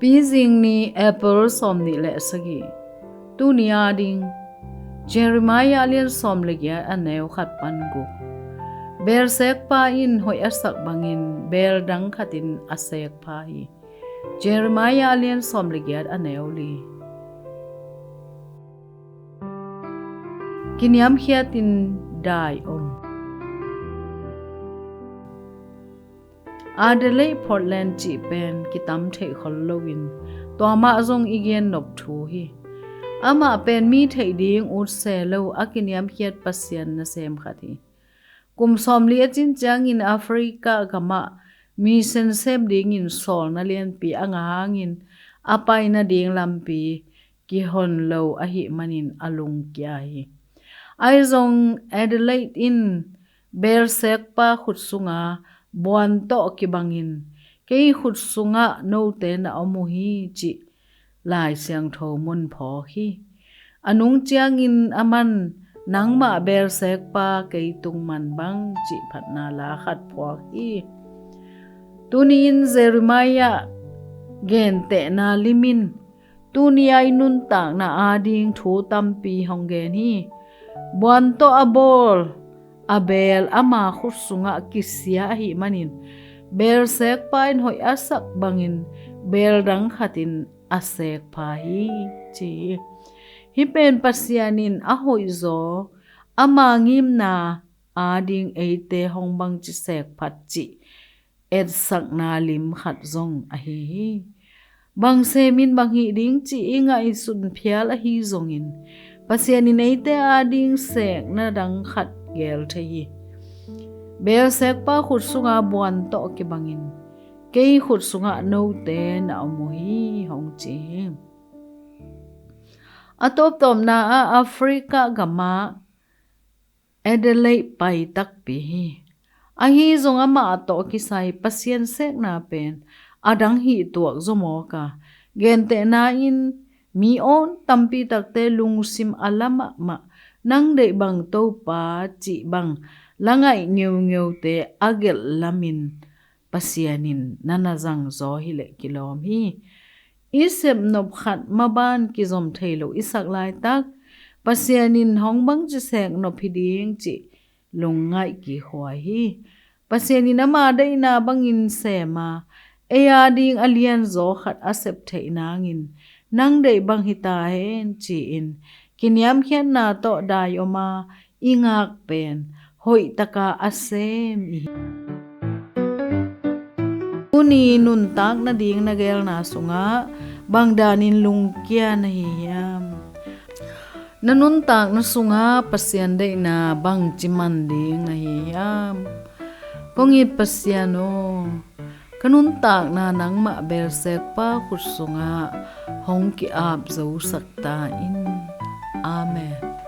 PIZINGNI apple somni le sagi tunia ding Jeremiah lian som legya aneu khat pangu Beelseek pa in hoih asak bangin beel dang khatin asek pa hi Jeremiah lian som legya aneu li Kiniamkhiatin Dai Om Adelaide Portland chi pen kitam thei kholowin toma zong igen nop thu hi ama pen mi thei ding ut se lo akiniamkhiat pasian na sem khati kum som li chin chang in Africa kama mi sen sem ding in sol na lian pi anga hangin apai na ding lampi ki hon lo a hi manin alung kya hi ai zong Adelaide in Beelseek pa khut sunga buan to ki bangin kei khut sunga no te na omuhi chi lai siang tho mun pho hi anung chiang in aman nangma Beelseek pa kei tung man bang chi phatna la khat pho hi tunin Jeremiah gen te na limin tunia inun tak na ading thu tampi honggen hi buan to abol abel ama khut sunga kisia hi manin Beelseek pain hoi asak bangin beel dang khatin asek pa hi chi hi pen pasianin a hoi zo ama ngim na ading eite hongbang chi sek phat chi et sak na lim khat zong a hi bang semin bang hi ding chi inga isun phial a hi zongin pasianin eite ading sek na dang khat gel thei Beelseek pa khut sunga buan to ki bangin kei khut sunga no te na omuhi hong chi atop tom na a Africa gama Adelaide pai tak pi a hi zong ama to ki sai pasien sek na pen adang hi tuak zomo ka gen te na in mi on tampi takte lungsim alama ma nang de bang to pa chi bang langai ngeu te agel lamin pasianin nanazang zo hi le kilom hi isep nop khat maban ki zom thailo isak lai tak pasianin hongbang chi sek nop hi ding chi lungai ki hoi hi pasianin ama dei na bangin sema eya ding alian zo khat asep thei nangin nang dei bang hita hen chi in Kiniamkhiat na to dai oma ingak pen hoi taka asem i uni nun tak na ding na gel na sunga bangdanin lungkia na hiyam nanun tak na sunga pasian dei na bang chiman ding na hiyam kongi pasiano kanun tak na nangma Beelseek pa khut sunga hong ki ap zo sakta in Amen.